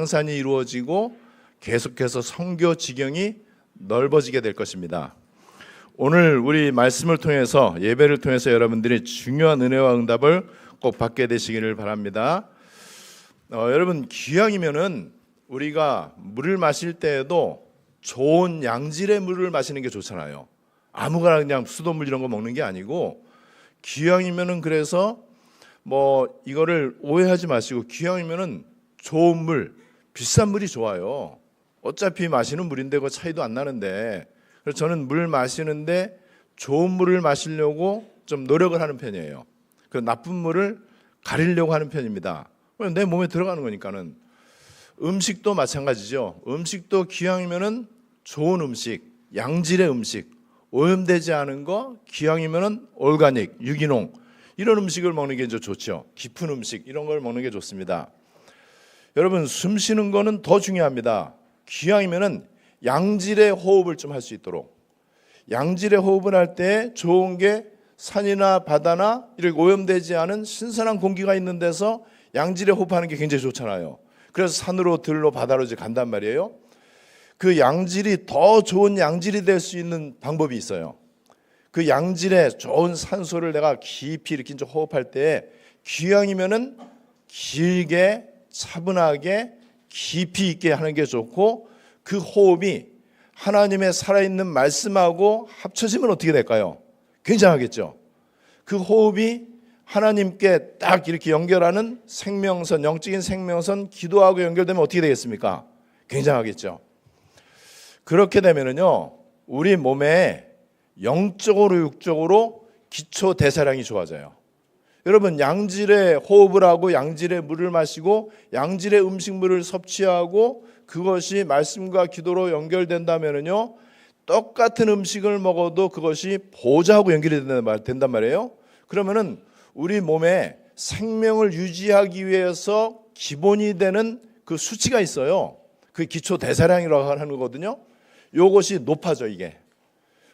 생산이 이루어지고 계속해서 선교 지경이 넓어지게 될 것입니다. 오늘 우리 말씀을 통해서, 예배를 통해서 여러분들이 중요한 은혜와 응답을 꼭 받게 되시기를 바랍니다. 여러분, 기왕이면은 우리가 물을 마실 때에도 좋은 양질의 물을 마시는 게 좋잖아요. 아무거나 그냥 수돗물 이런 거 먹는 게 아니고, 기왕이면은 그래서 이거를 오해하지 마시고, 기왕이면은 좋은 물, 비싼 물이 좋아요. 어차피 마시는 물인데 그 차이도 안 나는데, 그래서 저는 물 마시는데 좋은 물을 마시려고 좀 노력을 하는 편이에요. 그 나쁜 물을 가리려고 하는 편입니다. 내 몸에 들어가는 거니까는. 음식도 마찬가지죠. 음식도 기왕이면은 좋은 음식, 양질의 음식, 오염되지 않은 거, 기왕이면은 올가닉, 유기농, 이런 음식을 먹는 게 이제 좋죠. 깊은 음식, 이런 걸 먹는 게 좋습니다. 여러분, 숨 쉬는 거는 더 중요합니다. 기왕이면은 양질의 호흡을 좀 할 수 있도록. 양질의 호흡을 할 때 좋은 게 산이나 바다나 이렇게 오염되지 않은 신선한 공기가 있는 데서 양질의 호흡하는 게 굉장히 좋잖아요. 그래서 산으로, 들로, 바다로 이제 간단 말이에요. 그 양질이 더 좋은 양질이 될 수 있는 방법이 있어요. 그 양질의 좋은 산소를 내가 깊이 이렇게 이제 호흡할 때 기왕이면은 길게, 차분하게, 깊이 있게 하는 게 좋고, 그 호흡이 하나님의 살아있는 말씀하고 합쳐지면 어떻게 될까요? 굉장하겠죠. 그 호흡이 하나님께 딱 이렇게 연결하는 생명선, 영적인 생명선, 기도하고 연결되면 어떻게 되겠습니까? 굉장하겠죠. 그렇게 되면은요, 우리 몸에 영적으로 육적으로 기초 대사량이 좋아져요. 여러분, 양질의 호흡을 하고 양질의 물을 마시고 양질의 음식물을 섭취하고 그것이 말씀과 기도로 연결된다면요, 똑같은 음식을 먹어도 그것이 보좌하고 연결이 된단 말이에요. 그러면은 우리 몸에 생명을 유지하기 위해서 기본이 되는 그 수치가 있어요. 그게 기초 대사량이라고 하는 거거든요. 요것이 높아져, 이게.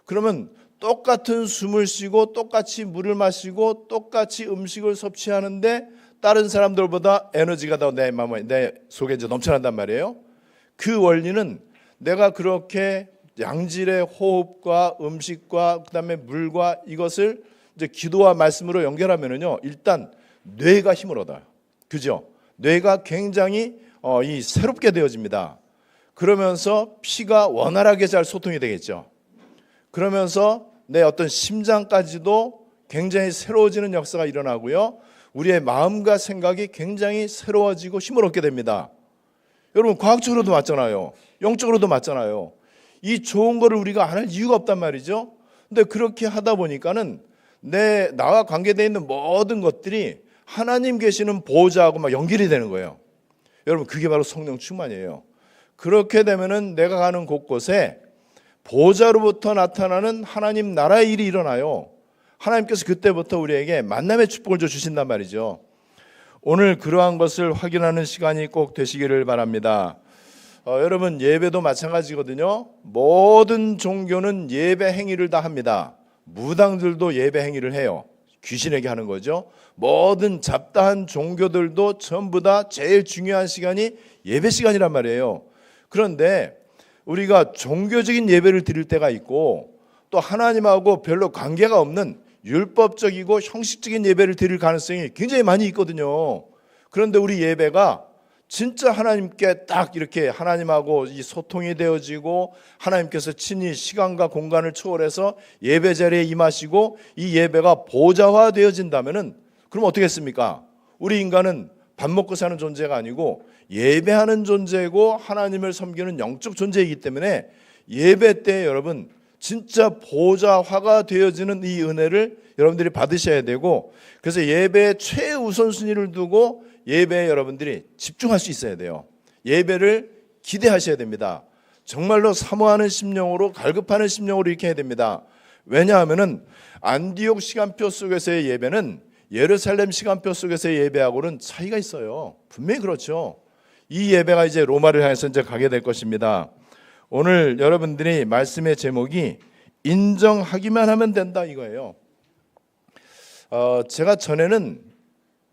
그러면 똑같은 숨을 쉬고 똑같이 물을 마시고 똑같이 음식을 섭취하는데 다른 사람들보다 에너지가 더 내 속에 이제 넘쳐난단 말이에요. 그 원리는 내가 그렇게 양질의 호흡과 음식과 그다음에 물과 이것을 이제 기도와 말씀으로 연결하면은요, 일단 뇌가 힘을 얻어요. 그죠? 뇌가 굉장히 새롭게 되어집니다. 그러면서 피가 원활하게 잘 소통이 되겠죠. 그러면서 내 어떤 심장까지도 굉장히 새로워지는 역사가 일어나고요, 우리의 마음과 생각이 굉장히 새로워지고 힘을 얻게 됩니다. 여러분, 과학적으로도 맞잖아요. 영적으로도 맞잖아요. 이 좋은 거를 우리가 안 할 이유가 없단 말이죠. 근데 그렇게 하다 보니까는 나와 관계되어 있는 모든 것들이 하나님 계시는 보호자하고 막 연결이 되는 거예요. 여러분, 그게 바로 성령 충만이에요. 그렇게 되면은 내가 가는 곳곳에 보호자로부터 나타나는 하나님 나라의 일이 일어나요. 하나님께서 그때부터 우리에게 만남의 축복을 주신단 말이죠. 오늘 그러한 것을 확인하는 시간이 꼭 되시기를 바랍니다. 여러분, 예배도 마찬가지거든요. 모든 종교는 예배 행위를 다 합니다. 무당들도 예배 행위를 해요. 귀신에게 하는 거죠. 모든 잡다한 종교들도 전부 다 제일 중요한 시간이 예배 시간이란 말이에요. 그런데 우리가 종교적인 예배를 드릴 때가 있고, 또 하나님하고 별로 관계가 없는 율법적이고 형식적인 예배를 드릴 가능성이 굉장히 많이 있거든요. 그런데 우리 예배가 진짜 하나님께 딱 이렇게 하나님하고 이 소통이 되어지고, 하나님께서 친히 시간과 공간을 초월해서 예배 자리에 임하시고 이 예배가 보좌화 되어진다면은, 그럼 어떻게 했습니까? 우리 인간은 밥 먹고 사는 존재가 아니고 예배하는 존재고 하나님을 섬기는 영적 존재이기 때문에 예배 때 여러분 진짜 보좌화가 되어지는 이 은혜를 여러분들이 받으셔야 되고, 그래서 예배의 최우선순위를 두고 예배에 여러분들이 집중할 수 있어야 돼요. 예배를 기대하셔야 됩니다. 정말로 사모하는 심령으로, 갈급하는 심령으로 이렇게 해야 됩니다. 왜냐하면은 안디옥 시간표 속에서의 예배는 예루살렘 시간표 속에서의 예배하고는 차이가 있어요. 분명히 그렇죠. 이 예배가 이제 로마를 향해서 이제 가게 될 것입니다. 오늘 여러분들이 말씀의 제목이 인정하기만 하면 된다 이거예요. 제가 전에는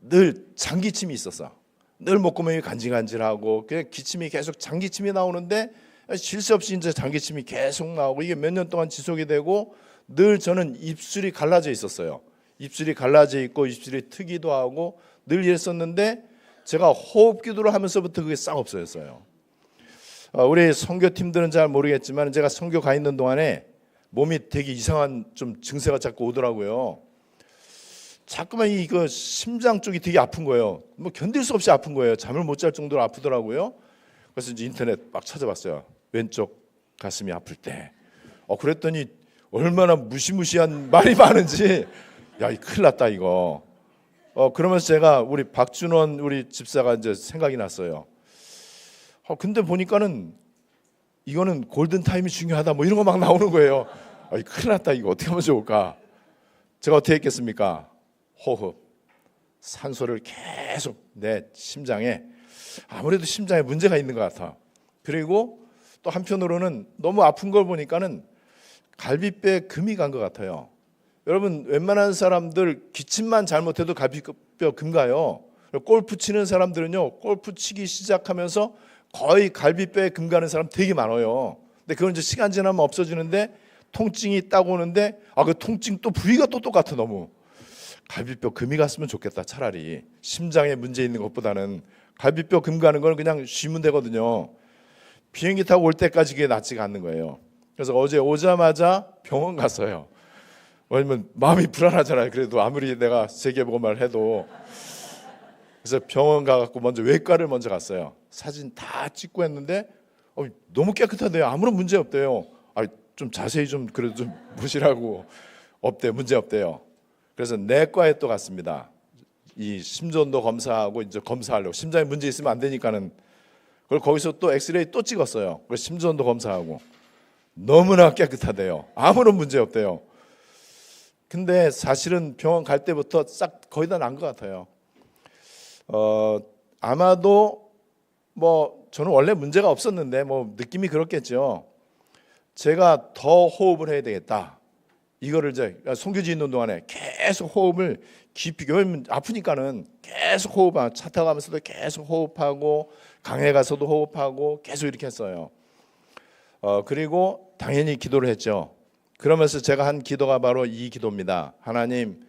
늘 장기침이 있었어. 늘 목구멍이 간질간질하고 그냥 기침이 계속 장기침이 나오는데 쉴 새 없이 이제 장기침이 계속 나오고 이게 몇 년 동안 지속이 되고 늘 저는 입술이 갈라져 있었어요. 입술이 갈라져 있고 입술이 트기도 하고 늘 이랬었는데 제가 호흡 기도를 하면서부터 그게 싹 없어졌어요. 우리 선교팀들은 잘 모르겠지만 제가 선교 가 있는 동안에 몸이 되게 이상한 좀 증세가 자꾸 오더라고요. 자꾸만 이거 심장 쪽이 되게 아픈 거예요. 뭐 견딜 수 없이 아픈 거예요. 잠을 못 잘 정도로 아프더라고요. 그래서 이제 인터넷 막 찾아봤어요. 왼쪽 가슴이 아플 때. 그랬더니 얼마나 무시무시한 말이 많은지 야, 이 큰일 났다 이거. 그러면서 제가 우리 박준원 우리 집사가 이제 생각이 났어요. 근데 보니까는 이거는 골든 타임이 중요하다 뭐 이런 거 막 나오는 거예요. 큰일 났다 이거 어떻게 하면 좋을까? 제가 어떻게 했겠습니까? 호흡, 산소를 계속 내 심장에 아무래도 심장에 문제가 있는 것 같아. 그리고 또 한편으로는 너무 아픈 걸 보니까는 갈비뼈에 금이 간 것 같아요. 여러분 웬만한 사람들 기침만 잘못해도 갈비뼈 금 가요. 골프 치는 사람들은요 골프 치기 시작하면서 거의 갈비뼈에 금 가는 사람 되게 많아요. 근데 그건 이제 시간 지나면 없어지는데 통증이 딱 오는데 그 통증 또 부위가 또 똑같아. 너무 갈비뼈 금이 갔으면 좋겠다. 차라리 심장에 문제 있는 것보다는 갈비뼈 금 가는 건 그냥 쉬면 되거든요. 비행기 타고 올 때까지 그게 낫지가 않는 거예요. 그래서 어제 오자마자 병원 갔어요. 왜냐면 마음이 불안하잖아요. 그래도 아무리 내가 세계보고말 해도. 그래서 병원 가갖고 먼저 외과를 먼저 갔어요. 사진 다 찍고 했는데 너무 깨끗하대요. 아무런 문제 없대요. 좀 자세히 좀 그래도 좀 보시라고. 없대요. 문제 없대요. 그래서 내과에 또 갔습니다. 이 심전도 검사하고 이제 검사하려고. 심장에 문제 있으면 안 되니까는. 그리고 거기서 또 엑스레이 또 찍었어요. 그래서 심전도 검사하고. 너무나 깨끗하대요. 아무런 문제 없대요. 근데 사실은 병원 갈 때부터 싹 거의 다 난 것 같아요. 아마도 뭐 저는 원래 문제가 없었는데 뭐 느낌이 그렇겠죠. 제가 더 호흡을 해야 되겠다. 이거를 이제 송교지 있는 동안에 계속 호흡을 깊이, 왜냐면 아프니까는 계속 호흡하고 차 타고 가면서도 계속 호흡하고 강에 가서도 호흡하고 계속 이렇게 했어요. 그리고 당연히 기도를 했죠. 그러면서 제가 한 기도가 바로 이 기도입니다. 하나님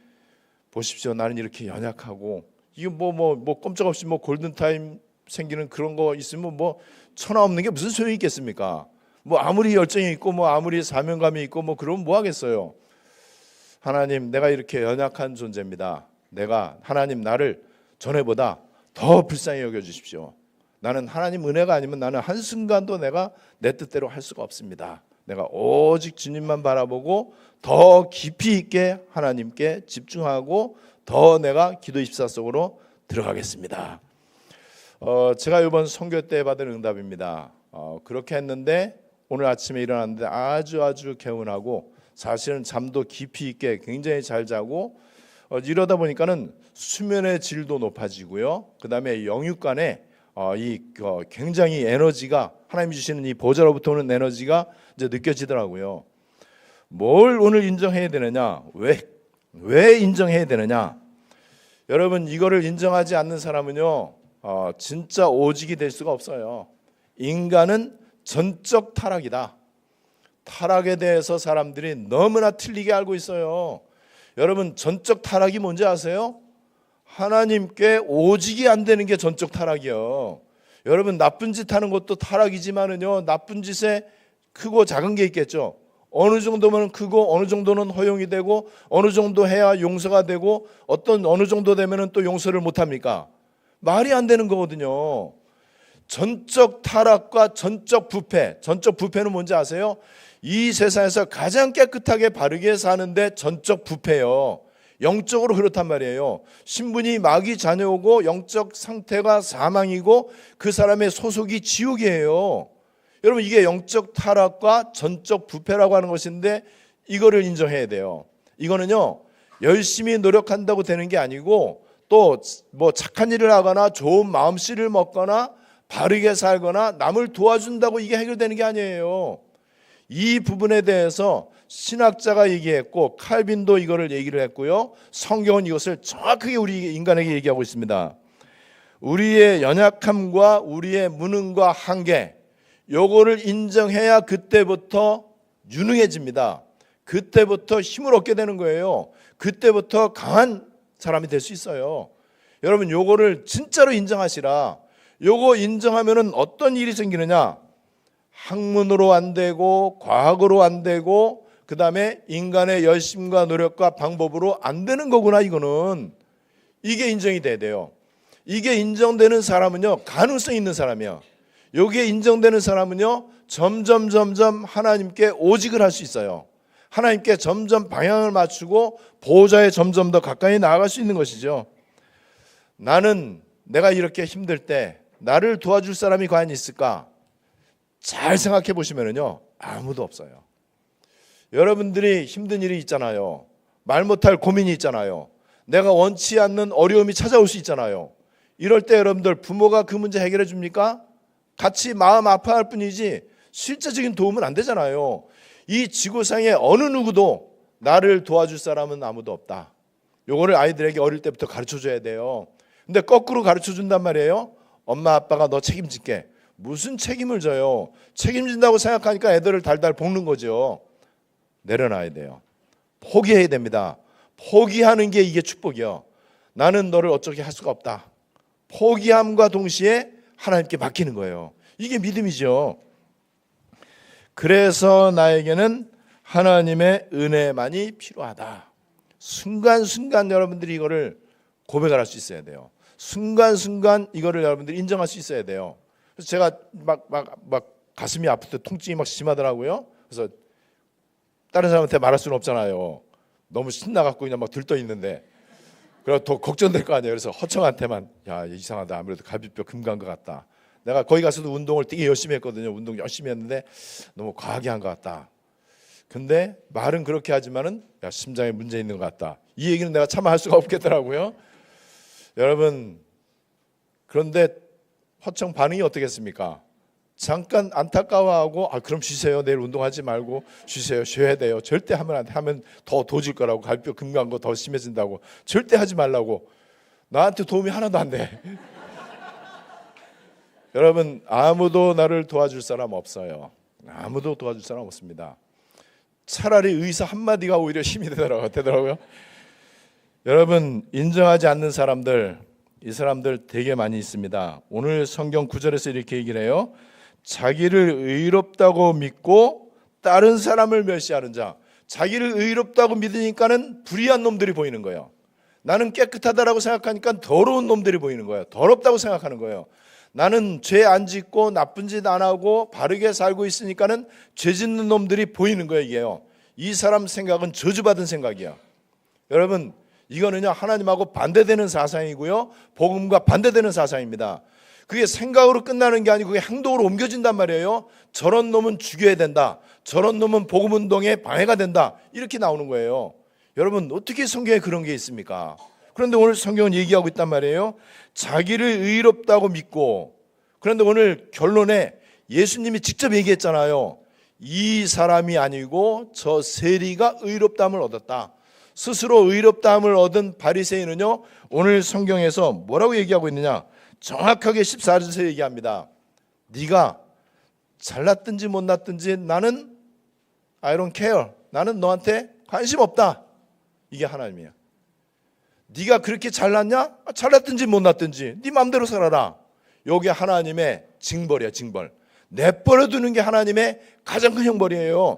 보십시오. 나는 이렇게 연약하고 이거 뭐 꼼짝없이 뭐 골든타임 생기는 그런 거 있으면 뭐 천하 없는 게 무슨 소용이 있겠습니까? 뭐 아무리 열정이 있고 뭐 아무리 사명감이 있고 뭐 그러면 뭐 하겠어요. 하나님 내가 이렇게 연약한 존재입니다. 하나님 나를 전에보다 더 불쌍히 여겨주십시오. 나는 하나님 은혜가 아니면 나는 한순간도 내가 내 뜻대로 할 수가 없습니다. 내가 오직 주님만 바라보고 더 깊이 있게 하나님께 집중하고 더 내가 기도 입사 속으로 들어가겠습니다. 제가 이번 선교 때 받은 응답입니다. 그렇게 했는데 오늘 아침에 일어났는데 아주 개운하고 사실은 잠도 깊이 있게 굉장히 잘 자고 이러다 보니까는 수면의 질도 높아지고요. 그 다음에 영육간에 굉장히 에너지가 하나님이 주시는 이 보좌로부터 오는 에너지가 이제 느껴지더라고요. 뭘 오늘 인정해야 되느냐? 왜 인정해야 되느냐? 여러분 이거를 인정하지 않는 사람은요 진짜 오직이 될 수가 없어요. 인간은 전적 타락이다. 타락에 대해서 사람들이 너무나 틀리게 알고 있어요. 여러분 전적 타락이 뭔지 아세요? 하나님께 오직이 안 되는 게 전적 타락이요. 여러분 나쁜 짓 하는 것도 타락이지만은요 나쁜 짓에 크고 작은 게 있겠죠. 어느 정도면 크고 어느 정도는 허용이 되고 어느 정도 해야 용서가 되고 어느 정도 되면은 또 용서를 못 합니까? 말이 안 되는 거거든요. 전적 타락과 전적 부패는 뭔지 아세요? 이 세상에서 가장 깨끗하게 바르게 사는데 전적 부패요. 영적으로 그렇단 말이에요. 신분이 마귀 자녀고 영적 상태가 사망이고 그 사람의 소속이 지옥이에요. 여러분 이게 영적 타락과 전적 부패라고 하는 것인데 이거를 인정해야 돼요. 이거는요 열심히 노력한다고 되는 게 아니고 또 뭐 착한 일을 하거나 좋은 마음씨를 먹거나 바르게 살거나 남을 도와준다고 이게 해결되는 게 아니에요. 이 부분에 대해서 신학자가 얘기했고 칼빈도 이거를 얘기를 했고요. 성경은 이것을 정확하게 우리 인간에게 얘기하고 있습니다. 우리의 연약함과 우리의 무능과 한계, 요거를 인정해야 그때부터 유능해집니다. 그때부터 힘을 얻게 되는 거예요. 그때부터 강한 사람이 될 수 있어요. 여러분, 요거를 진짜로 인정하시라. 요거 인정하면은 어떤 일이 생기느냐? 학문으로 안 되고 과학으로 안 되고 그 다음에 인간의 열심과 노력과 방법으로 안 되는 거구나. 이거는 이게 인정이 돼야 돼요. 이게 인정되는 사람은요, 가능성 있는 사람이야. 여기에 인정되는 사람은요, 점점 하나님께 오직을 할 수 있어요. 하나님께 점점 방향을 맞추고 보호자에 점점 더 가까이 나아갈 수 있는 것이죠. 나는 내가 이렇게 힘들 때 나를 도와줄 사람이 과연 있을까? 잘 생각해 보시면은요, 아무도 없어요. 여러분들이 힘든 일이 있잖아요. 말 못할 고민이 있잖아요. 내가 원치 않는 어려움이 찾아올 수 있잖아요. 이럴 때 여러분들, 부모가 그 문제 해결해 줍니까? 같이 마음 아파할 뿐이지 실제적인 도움은 안 되잖아요. 이 지구상의 어느 누구도 나를 도와줄 사람은 아무도 없다. 요거를 아이들에게 어릴 때부터 가르쳐줘야 돼요. 근데 거꾸로 가르쳐준단 말이에요. 엄마 아빠가 너 책임질게. 무슨 책임을 져요? 책임진다고 생각하니까 애들을 달달 볶는 거죠. 내려놔야 돼요. 포기해야 됩니다. 포기하는 게 이게 축복이요. 나는 너를 어떻게 할 수가 없다. 포기함과 동시에 하나님께 맡기는 거예요. 이게 믿음이죠. 그래서 나에게는 하나님의 은혜만이 필요하다. 순간순간 여러분들이 이거를 고백을 할 수 있어야 돼요. 순간순간 이거를 여러분들이 인정할 수 있어야 돼요. 그래서 제가 막 가슴이 아플 때 통증이 막 심하더라고요. 그래서 다른 사람한테 말할 수는 없잖아요. 너무 신나갖고 그냥 막 들떠 있는데. 그래서 더 걱정될 거 아니에요. 그래서 허청한테만, 야, 이상하다. 아무래도 갈비뼈 금 간 것 같다. 내가 거기 가서도 운동을 되게 열심히 했거든요. 운동 열심히 했는데 너무 과하게 한 것 같다. 근데 말은 그렇게 하지만은, 야, 심장에 문제 있는 것 같다. 이 얘기는 내가 차마 할 수가 없겠더라고요. 여러분, 그런데 허청 반응이 어떻겠습니까? 잠깐 안타까워하고, 그럼 쉬세요. 내일 운동하지 말고 쉬세요. 쉬어야 돼요. 절대 하면 안 돼. 하면 더 도질 거라고. 갈비뼈 금 간 거 더 심해진다고. 절대 하지 말라고. 나한테 도움이 하나도 안 돼. 여러분, 아무도 나를 도와줄 사람 없어요. 아무도 도와줄 사람 없습니다. 차라리 의사 한마디가 오히려 힘이 되더라고요. 여러분, 인정하지 않는 사람들, 이 사람들 되게 많이 있습니다. 오늘 성경 구절에서 이렇게 얘기를 해요. 자기를 의롭다고 믿고 다른 사람을 멸시하는 자. 자기를 의롭다고 믿으니까는 불의한 놈들이 보이는 거예요. 나는 깨끗하다라고 생각하니까 더러운 놈들이 보이는 거예요. 더럽다고 생각하는 거예요. 나는 죄 안 짓고 나쁜 짓 안 하고 바르게 살고 있으니까는 죄 짓는 놈들이 보이는 거예요. 이게요. 이 사람 생각은 저주받은 생각이야. 여러분, 이거는요, 하나님하고 반대되는 사상이고요, 복음과 반대되는 사상입니다. 그게 생각으로 끝나는 게 아니고 그게 행동으로 옮겨진단 말이에요. 저런 놈은 죽여야 된다. 저런 놈은 복음 운동에 방해가 된다. 이렇게 나오는 거예요. 여러분, 어떻게 성경에 그런 게 있습니까? 그런데 오늘 성경은 얘기하고 있단 말이에요. 자기를 의롭다고 믿고. 그런데 오늘 결론에 예수님이 직접 얘기했잖아요. 이 사람이 아니고 저 세리가 의롭다함을 얻었다. 스스로 의롭다함을 얻은 바리새인은요, 오늘 성경에서 뭐라고 얘기하고 있느냐? 정확하게 14절에서 얘기합니다. 네가 잘났든지 못났든지 나는 I don't care. 나는 너한테 관심 없다. 이게 하나님이야. 네가 그렇게 잘났냐? 잘났든지 못났든지 네 마음대로 살아라. 이게 하나님의 징벌이야, 징벌. 내버려두는 게 하나님의 가장 큰 형벌이에요.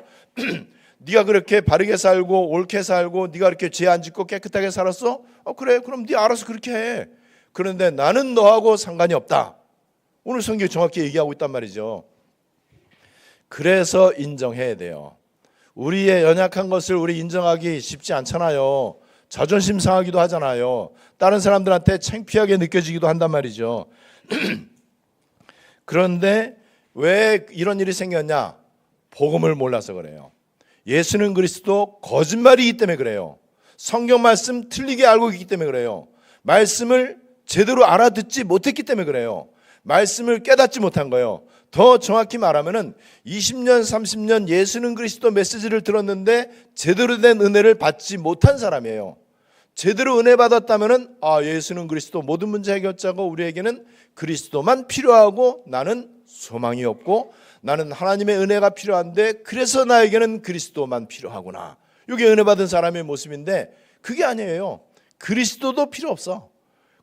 네가 그렇게 바르게 살고 옳게 살고 네가 그렇게 죄 안 짓고 깨끗하게 살았어? 그래, 그럼 네 알아서 그렇게 해. 그런데 나는 너하고 상관이 없다. 오늘 성경이 정확히 얘기하고 있단 말이죠. 그래서 인정해야 돼요. 우리의 연약한 것을 우리 인정하기 쉽지 않잖아요. 자존심 상하기도 하잖아요. 다른 사람들한테 창피하게 느껴지기도 한단 말이죠. 그런데 왜 이런 일이 생겼냐? 복음을 몰라서 그래요. 예수는 그리스도 거짓말이기 때문에 그래요. 성경 말씀 틀리게 알고 있기 때문에 그래요. 말씀을 제대로 알아듣지 못했기 때문에 그래요. 말씀을 깨닫지 못한 거예요. 더 정확히 말하면은 20년, 30년 예수는 그리스도 메시지를 들었는데 제대로 된 은혜를 받지 못한 사람이에요. 제대로 은혜 받았다면은 예수는 그리스도 모든 문제 해결자고 우리에게는 그리스도만 필요하고 나는 소망이 없고 나는 하나님의 은혜가 필요한데 그래서 나에게는 그리스도만 필요하구나. 이게 은혜 받은 사람의 모습인데 그게 아니에요. 그리스도도 필요 없어.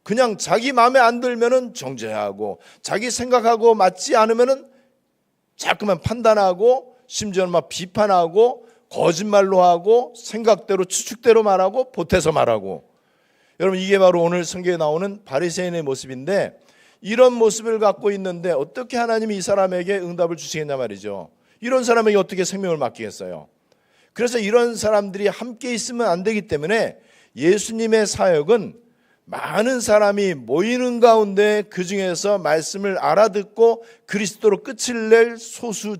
그냥 자기 마음에 안 들면은 정죄하고 자기 생각하고 맞지 않으면은 자꾸만 판단하고 심지어는 막 비판하고 거짓말로 하고 생각대로 추측대로 말하고 보태서 말하고. 여러분 이게 바로 오늘 성경에 나오는 바리새인의 모습인데 이런 모습을 갖고 있는데 어떻게 하나님이 이 사람에게 응답을 주시겠냐 말이죠. 이런 사람에게 어떻게 생명을 맡기겠어요. 그래서 이런 사람들이 함께 있으면 안 되기 때문에 예수님의 사역은 많은 사람이 모이는 가운데 그 중에서 말씀을 알아듣고 그리스도로 끝을 낼 소수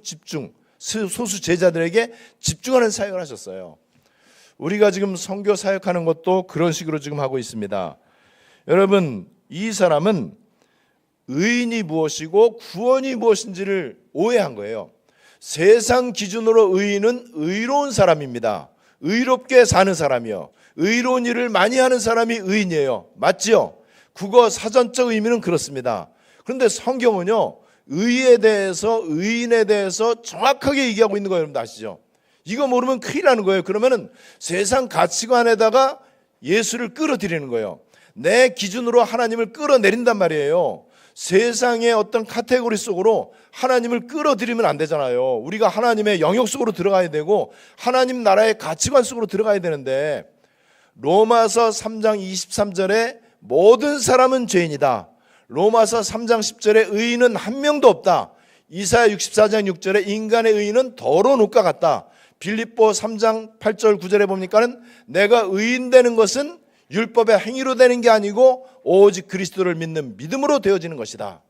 제자들에게 집중하는 사역을 하셨어요. 우리가 지금 선교 사역하는 것도 그런 식으로 지금 하고 있습니다. 여러분 이 사람은 의인이 무엇이고 구원이 무엇인지를 오해한 거예요. 세상 기준으로 의인은 의로운 사람입니다. 의롭게 사는 사람이요. 의로운 일을 많이 하는 사람이 의인이에요. 맞지요? 국어 사전적 의미는 그렇습니다. 그런데 성경은요, 의에 대해서, 의인에 대해서 정확하게 얘기하고 있는 거예요. 여러분 아시죠? 이거 모르면 큰일 나는 거예요. 그러면은 세상 가치관에다가 예수를 끌어들이는 거예요. 내 기준으로 하나님을 끌어내린단 말이에요. 세상의 어떤 카테고리 속으로 하나님을 끌어들이면 안 되잖아요. 우리가 하나님의 영역 속으로 들어가야 되고 하나님 나라의 가치관 속으로 들어가야 되는데 로마서 3장 23절에 모든 사람은 죄인이다. 로마서 3장 10절에 의인은 한 명도 없다. 이사야 64장 6절에 인간의 의인은 더러운 옷과 같다. 빌립보 3장 8절 9절에 보니까는 내가 의인 되는 것은 율법의 행위로 되는 게 아니고 오직 그리스도를 믿는 믿음으로 되어지는 것이다.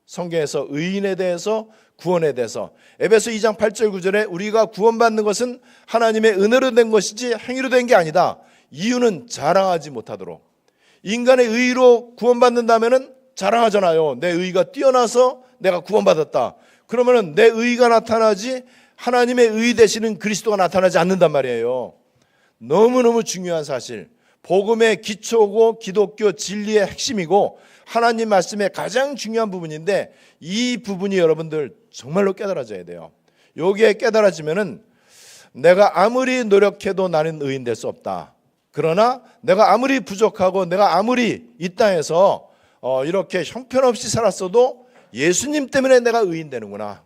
성경에서 의인에 대해서 구원에 대해서 에베소 2장 8절 9절에 우리가 구원받는 것은 하나님의 은혜로 된 것이지 행위로 된 게 아니다. 이유는 자랑하지 못하도록. 인간의 의로 구원받는다면은 자랑하잖아요. 내 의가 뛰어나서 내가 구원받았다. 그러면은 내 의가 나타나지 하나님의 의 되시는 그리스도가 나타나지 않는단 말이에요. 너무너무 중요한 사실. 복음의 기초고 기독교 진리의 핵심이고 하나님 말씀의 가장 중요한 부분인데 이 부분이 여러분들 정말로 깨달아져야 돼요. 여기에 깨달아지면은 내가 아무리 노력해도 나는 의인 될 수 없다. 그러나 내가 아무리 부족하고 내가 아무리 이 땅에서 이렇게 형편없이 살았어도 예수님 때문에 내가 의인 되는구나.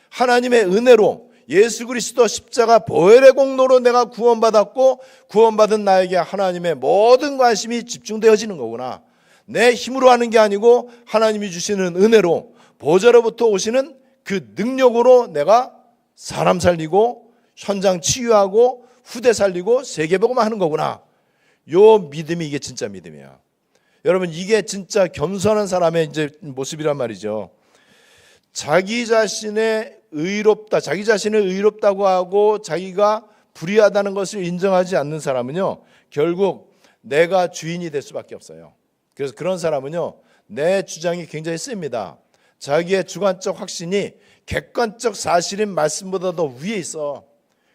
하나님의 은혜로 예수 그리스도 십자가 보혈의 공로로 내가 구원받았고 구원받은 나에게 하나님의 모든 관심이 집중되어지는 거구나. 내 힘으로 하는 게 아니고 하나님이 주시는 은혜로 보좌로부터 오시는 그 능력으로 내가 사람 살리고 현장 치유하고 후대 살리고 세계복음 하는 거구나. 요 믿음이 이게 진짜 믿음이야. 여러분 이게 진짜 겸손한 사람의 이제 모습이란 말이죠. 자기 자신의 의롭다, 자기 자신을 의롭다고 하고 자기가 불의하다는 것을 인정하지 않는 사람은요, 결국 내가 주인이 될 수밖에 없어요. 그래서 그런 사람은요, 내 주장이 굉장히 셉니다. 자기의 주관적 확신이 객관적 사실인 말씀보다 더 위에 있어.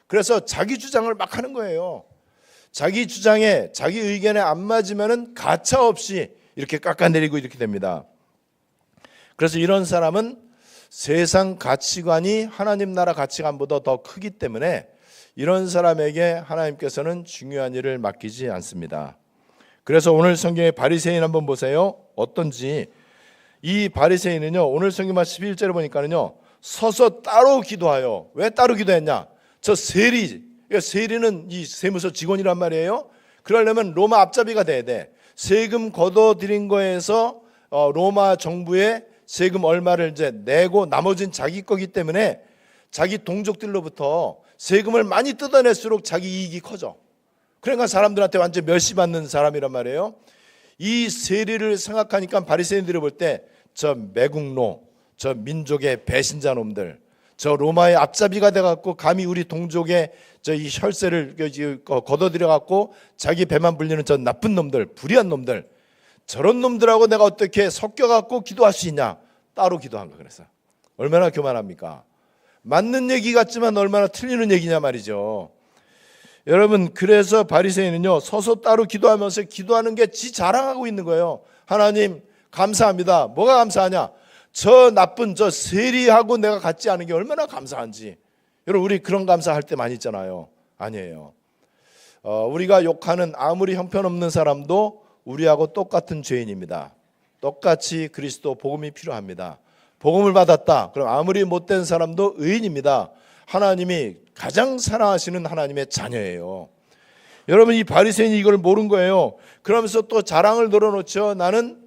그래서 자기 주장을 막 하는 거예요. 자기 주장에 자기 의견에 안 맞으면은 가차 없이 이렇게 깎아내리고 이렇게 됩니다. 그래서 이런 사람은 세상 가치관이 하나님 나라 가치관보다 더 크기 때문에 이런 사람에게 하나님께서는 중요한 일을 맡기지 않습니다. 그래서 오늘 성경의 바리새인 한번 보세요. 어떤지. 이 바리새인은요, 오늘 성경 말씀 11절에 보니까는요, 서서 따로 기도하여. 왜 따로 기도했냐? 저 세리는 이 세무서 직원이란 말이에요. 그러려면 로마 앞잡이가 돼야 돼. 세금 걷어들인 거에서 로마 정부에 세금 얼마를 이제 내고 나머지는 자기 거기 때문에 자기 동족들로부터 세금을 많이 뜯어낼수록 자기 이익이 커져. 그러니까 사람들한테 완전 멸시받는 사람이란 말이에요. 이 세리를 생각하니까 바리새인들이 볼 때 저 매국노, 저 민족의 배신자 놈들, 저 로마의 앞잡이가 돼갖고 감히 우리 동족의 저 이 혈세를 걷어들여갖고 자기 배만 불리는 저 나쁜 놈들, 불의한 놈들, 저런 놈들하고 내가 어떻게 섞여갖고 기도할 수 있냐? 따로 기도한 거. 그래서 얼마나 교만합니까? 맞는 얘기 같지만 얼마나 틀리는 얘기냐 말이죠. 여러분, 그래서 바리새인은요 서서 따로 기도하면서 기도하는 게 지 자랑하고 있는 거예요. 하나님 감사합니다. 뭐가 감사하냐? 저 나쁜 저 세리하고 내가 같지 않은 게 얼마나 감사한지. 여러분, 우리 그런 감사할 때 많이 있잖아요. 아니에요. 우리가 욕하는 아무리 형편없는 사람도 우리하고 똑같은 죄인입니다. 똑같이 그리스도 복음이 필요합니다. 복음을 받았다. 그럼 아무리 못된 사람도 의인입니다. 하나님이 가장 사랑하시는 하나님의 자녀예요. 여러분, 이 바리새인이 이걸 모른 거예요. 그러면서 또 자랑을 늘어놓죠. 나는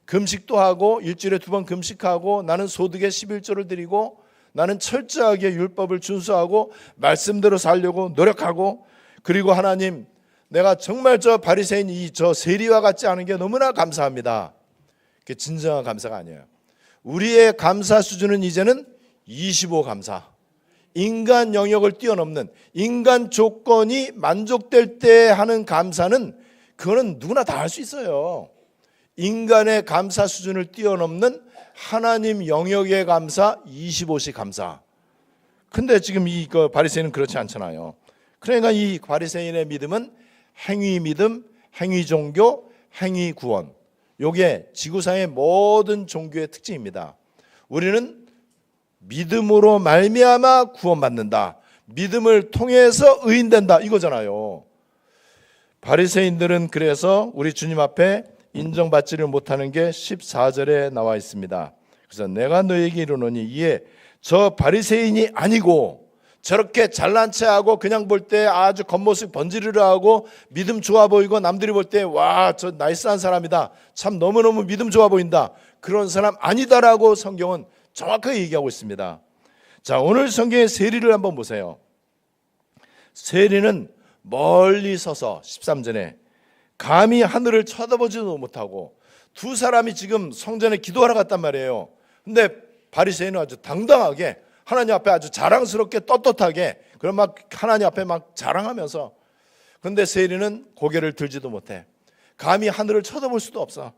금식도 하고 일주일에 2번 금식하고 나는 소득의 11조를 드리고 나는 철저하게 율법을 준수하고 말씀대로 살려고 노력하고, 그리고 하나님 내가 정말 저 바리새인 저 세리와 같지 않은 게 너무나 감사합니다. 그게 진정한 감사가 아니에요. 우리의 감사 수준은 이제는 25 감사. 인간 영역을 뛰어넘는, 인간 조건이 만족될 때 하는 감사는 그거는 누구나 다 할 수 있어요. 인간의 감사 수준을 뛰어넘는 하나님 영역의 감사 25시 감사. 근데 지금 이 바리새인은 그렇지 않잖아요. 그러니까 이 바리새인의 믿음은 행위 믿음, 행위 종교, 행위 구원. 요게 지구상의 모든 종교의 특징입니다. 우리는 믿음으로 말미암아 구원받는다. 믿음을 통해서 의인된다. 이거잖아요. 바리새인들은 그래서 우리 주님 앞에 인정받지를 못하는 게 14절에 나와 있습니다. 그래서 내가 너에게 이르노니 이에 저 바리새인이 아니고 저렇게 잘난 체하고 그냥 볼 때 아주 겉모습 번지르르 하고 믿음 좋아 보이고 남들이 볼 때 와, 저 나이스한 사람이다. 참 너무너무 믿음 좋아 보인다. 그런 사람 아니다라고 성경은 정확하게 얘기하고 있습니다. 자, 오늘 성경의 세리를 한번 보세요. 세리는 멀리 서서 13절에 감히 하늘을 쳐다보지도 못하고, 두 사람이 지금 성전에 기도하러 갔단 말이에요. 근데 바리새인은 아주 당당하게 하나님 앞에 아주 자랑스럽게 떳떳하게 그런 막 하나님 앞에 막 자랑하면서, 근데 세리는 고개를 들지도 못해. 감히 하늘을 쳐다볼 수도 없어.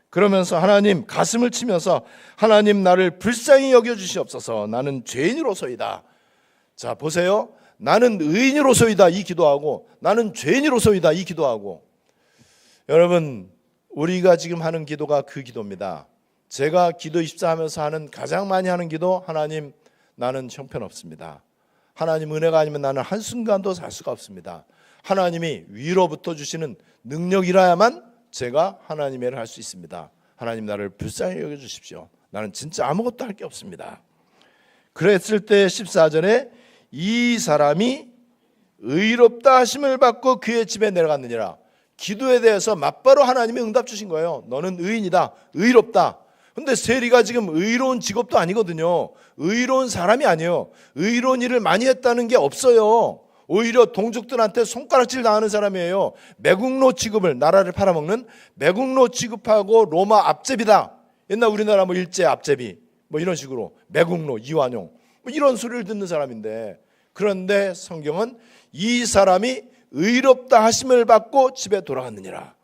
그러면서 하나님 가슴을 치면서 하나님 나를 불쌍히 여겨주시옵소서. 나는 죄인으로소이다. 자, 보세요. 나는 의인으로소이다 이 기도하고 나는 죄인으로소이다 이 기도하고. 여러분, 우리가 지금 하는 기도가 그 기도입니다. 제가 기도 24하면서 하는 가장 많이 하는 기도, 하나님 나는 형편없습니다. 하나님 은혜가 아니면 나는 한순간도 살 수가 없습니다. 하나님이 위로부터 주시는 능력이라야만 제가 하나님의 일을 할 수 있습니다. 하나님 나를 불쌍히 여겨주십시오. 나는 진짜 아무것도 할 게 없습니다. 그랬을 때 14절에 이 사람이 의롭다 하심을 받고 그의 집에 내려갔느니라. 기도에 대해서 맞바로 하나님이 응답 주신 거예요. 너는 의인이다. 의롭다. 근데 세리가 지금 의로운 직업도 아니거든요. 의로운 사람이 아니에요. 의로운 일을 많이 했다는 게 없어요. 오히려 동족들한테 손가락질 당하는 사람이에요. 매국노 취급을, 나라를 팔아먹는 매국노 취급하고 로마 앞제비다. 옛날 우리나라 뭐 일제 앞제비 뭐 이런 식으로 매국노, 이완용 뭐 이런 소리를 듣는 사람인데, 그런데 성경은 이 사람이 의롭다 하심을 받고 집에 돌아갔느니라.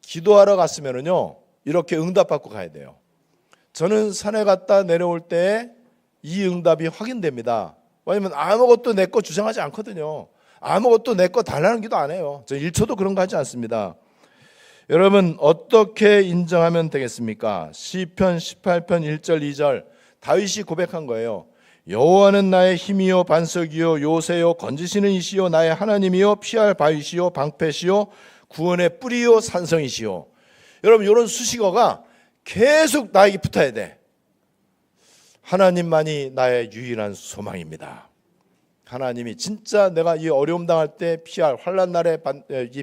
기도하러 갔으면은요 이렇게 응답받고 가야 돼요. 저는 산에 갔다 내려올 때 이 응답이 확인됩니다. 왜냐면 아무것도 내 거 주장하지 않거든요. 아무것도 내 거 달라는 기도 안 해요. 저 1초도 그런 거 하지 않습니다. 여러분, 어떻게 인정하면 되겠습니까? 시편 18편 1절 2절 다윗이 고백한 거예요. 여호와는 나의 힘이요 반석이요 요새요 건지시는 이시요 나의 하나님이요 피할 바위시요 방패시요 구원의 뿌리요 산성이시요. 여러분, 이런 수식어가 계속 나에게 붙어야 돼. 하나님만이 나의 유일한 소망입니다. 하나님이 진짜 내가 이 어려움 당할 때 피할, 환난 날에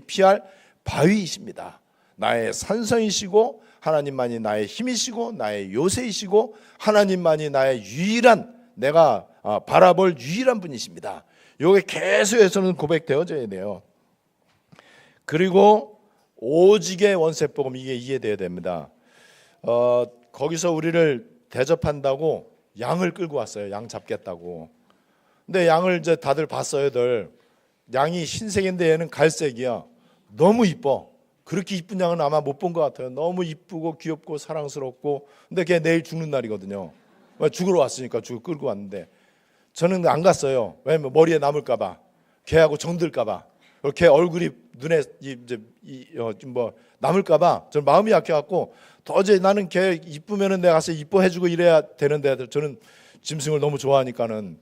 피할 바위이십니다. 나의 산성이시고 하나님만이 나의 힘이시고 나의 요새이시고 하나님만이 나의 유일한, 내가 바라볼 유일한 분이십니다. 이게 계속해서는 고백되어져야 돼요. 그리고 오직의 원세복음, 이게 이해돼야 됩니다. 거기서 우리를 대접한다고 양을 끌고 왔어요. 양 잡겠다고. 근데 양을 이제 다들 봤어요들. 양이 흰색인데 얘는 갈색이야. 너무 이뻐. 그렇게 이쁜 양은 아마 못 본 것 같아요. 너무 이쁘고 귀엽고 사랑스럽고. 근데 걔 내일 죽는 날이거든요. 죽으러 왔으니까 죽을 끌고 왔는데 저는 안 갔어요. 왜냐면 머리에 남을까 봐. 걔하고 정들까봐, 걔 얼굴이 눈에 뭐 남을까봐 저는 마음이 약해갖고 도저히 나는 걔 이쁘면은 내가 가서 이뻐해주고 이래야 되는데 저는 짐승을 너무 좋아하니까는.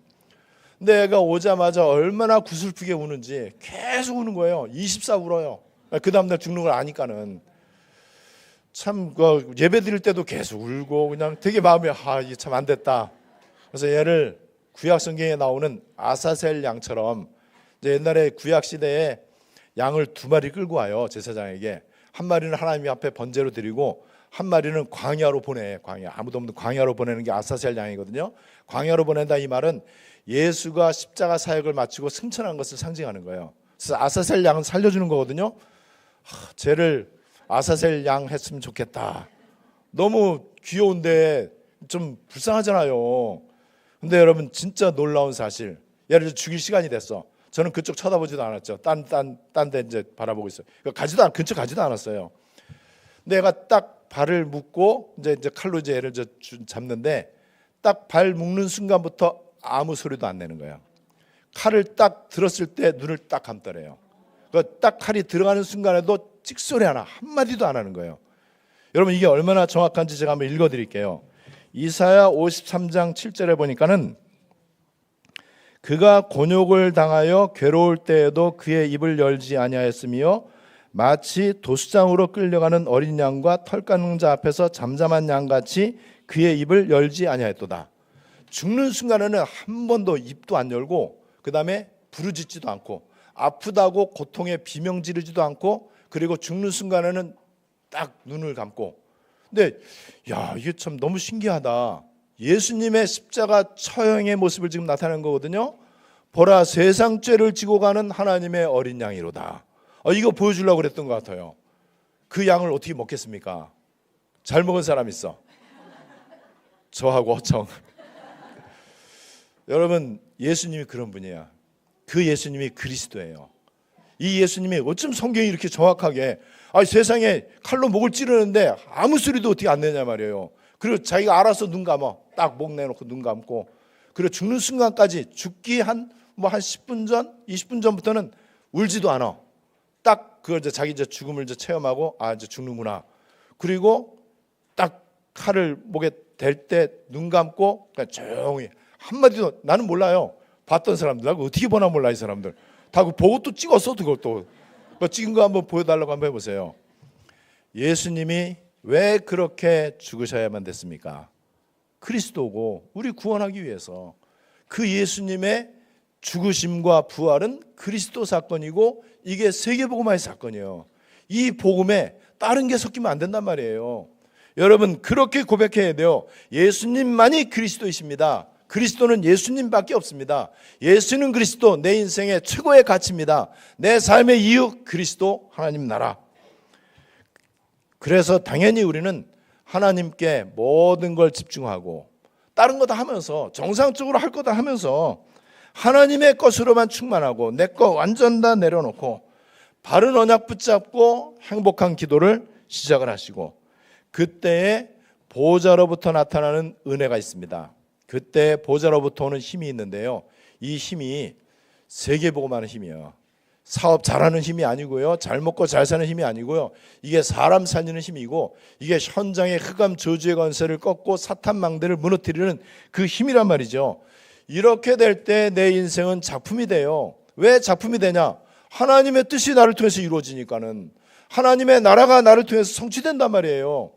근데 애가 오자마자 얼마나 구슬프게 우는지 계속 우는 거예요. 24 울어요. 그 다음날 죽는 걸 아니까는. 참 예배 드릴 때도 계속 울고 그냥 되게 마음이 이게 참 안 됐다. 그래서 얘를 구약 성경에 나오는 아사셀 양처럼, 이제 옛날에 구약 시대에 양을 2마리 끌고 와요. 제사장에게. 한 마리는 하나님 앞에 번제로 드리고 한 마리는 광야로 보내. 광야, 아무도 없는 광야로 보내는 게 아사셀 양이거든요. 광야로 보낸다 이 말은 예수가 십자가 사역을 마치고 승천한 것을 상징하는 거예요. 그래서 아사셀 양은 살려주는 거거든요. 쟤를 아사셀 양 했으면 좋겠다. 너무 귀여운데 좀 불쌍하잖아요. 근데 여러분 진짜 놀라운 사실, 얘를 죽일 시간이 됐어. 저는 그쪽 쳐다보지도 않았죠. 딴 데 이제 바라보고 있어요. 근처 가지도 않았어요. 근데 얘가 딱 발을 묶고 이제 칼로 이제 얘를 잡는데 딱 발 묶는 순간부터 아무 소리도 안 내는 거예요. 칼을 딱 들었을 때 눈을 딱 감더래요. 딱 칼이 들어가는 순간에도 찍소리 하나 한마디도 안 하는 거예요. 여러분 이게 얼마나 정확한지 제가 한번 읽어드릴게요. 이사야 53장 7절에 보니까는 그가 곤욕을 당하여 괴로울 때에도 그의 입을 열지 아니하였으며 마치 도수장으로 끌려가는 어린 양과 털깎는 자 앞에서 잠잠한 양같이 그의 입을 열지 아니하였도다. 죽는 순간에는 한 번도 입도 안 열고 그 다음에 부르짖지도 않고 아프다고 고통에 비명 지르지도 않고 그리고 죽는 순간에는 딱 눈을 감고. 근데 이게 참 너무 신기하다. 예수님의 십자가 처형의 모습을 지금 나타내는 거거든요. 보라 세상 죄를 지고 가는 하나님의 어린 양이로다. 이거 보여주려고 그랬던 것 같아요. 그 양을 어떻게 먹겠습니까? 잘 먹은 사람 있어. 저하고 정. 여러분 예수님이 그런 분이야. 그 예수님이 그리스도예요. 이 예수님이 어쩜 성경이 이렇게 정확하게 세상에 칼로 목을 찌르는데 아무 소리도 어떻게 안 내냐 말이에요. 그리고 자기가 알아서 눈 감아. 딱 목 내놓고 눈 감고 그리고 죽는 순간까지 죽기 한 10분 전, 20분 전부터는 울지도 않아. 딱 자기 죽음을 체험하고 이제 죽는구나. 그리고 딱 칼을 목에 댈 때 눈 감고 그냥 조용히 한마디도. 나는 몰라요. 봤던 사람들 어떻게 보나 몰라. 이 사람들 다 보고 또 찍었어. 그것도 찍은 거 한번 보여달라고 한번 해보세요. 예수님이 왜 그렇게 죽으셔야만 됐습니까? 그리스도고 우리 구원하기 위해서. 그 예수님의 죽으심과 부활은 그리스도 사건이고 이게 세계복음화의 사건이에요. 이 복음에 다른 게 섞이면 안 된단 말이에요. 여러분 그렇게 고백해야 돼요. 예수님만이 그리스도이십니다. 그리스도는 예수님밖에 없습니다. 예수는 그리스도, 내 인생의 최고의 가치입니다. 내 삶의 이유 그리스도, 하나님 나라. 그래서 당연히 우리는 하나님께 모든 걸 집중하고 다른 거 다 하면서 정상적으로 할 거 다 하면서 하나님의 것으로만 충만하고 내 거 완전 다 내려놓고 바른 언약 붙잡고 행복한 기도를 시작을 하시고 그때에 보호자로부터 나타나는 은혜가 있습니다. 그때 보호자로부터 오는 힘이 있는데요. 이 힘이 세계복음하는 힘이에요. 사업 잘하는 힘이 아니고요. 잘 먹고 잘 사는 힘이 아니고요. 이게 사람 살리는 힘이고 이게 현장의 흑암 저주의 권세를 꺾고 사탄 망대를 무너뜨리는 그 힘이란 말이죠. 이렇게 될 때 내 인생은 작품이 돼요. 왜 작품이 되냐? 하나님의 뜻이 나를 통해서 이루어지니까는 하나님의 나라가 나를 통해서 성취된단 말이에요.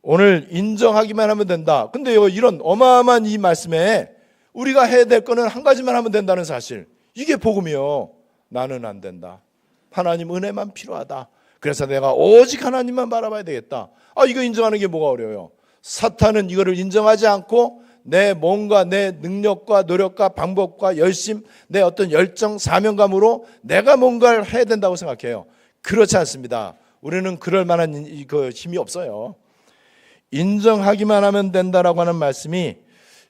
오늘 인정하기만 하면 된다. 근데 이런 어마어마한 이 말씀에 우리가 해야 될 거는 한 가지만 하면 된다는 사실. 이게 복음이요. 나는 안 된다. 하나님 은혜만 필요하다. 그래서 내가 오직 하나님만 바라봐야 되겠다. 이거 인정하는 게 뭐가 어려워요? 사탄은 이거를 인정하지 않고 내 몸과 내 능력과 노력과 방법과 열심, 내 어떤 열정, 사명감으로 내가 뭔가를 해야 된다고 생각해요. 그렇지 않습니다. 우리는 그럴 만한 힘이 없어요. 인정하기만 하면 된다라고 하는 말씀이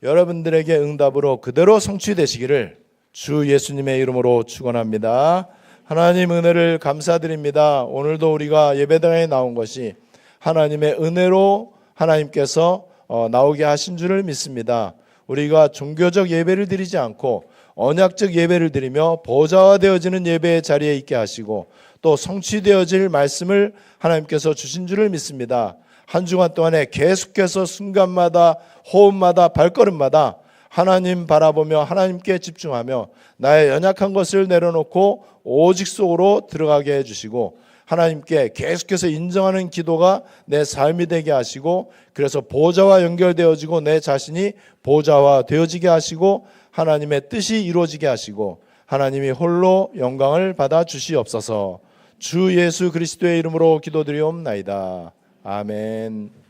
여러분들에게 응답으로 그대로 성취되시기를 주 예수님의 이름으로 축원합니다. 하나님 은혜를 감사드립니다. 오늘도 우리가 예배당에 나온 것이 하나님의 은혜로 하나님께서 나오게 하신 줄을 믿습니다. 우리가 종교적 예배를 드리지 않고 언약적 예배를 드리며 보좌화되어지는 예배의 자리에 있게 하시고 또 성취되어질 말씀을 하나님께서 주신 줄을 믿습니다. 한 주간 동안에 계속해서 순간마다 호흡마다 발걸음마다 하나님 바라보며 하나님께 집중하며 나의 연약한 것을 내려놓고 오직 속으로 들어가게 해주시고 하나님께 계속해서 인정하는 기도가 내 삶이 되게 하시고 그래서 보좌와 연결되어지고 내 자신이 보좌화 되어지게 하시고 하나님의 뜻이 이루어지게 하시고 하나님이 홀로 영광을 받아 주시옵소서. 주 예수 그리스도의 이름으로 기도드리옵나이다. 아멘.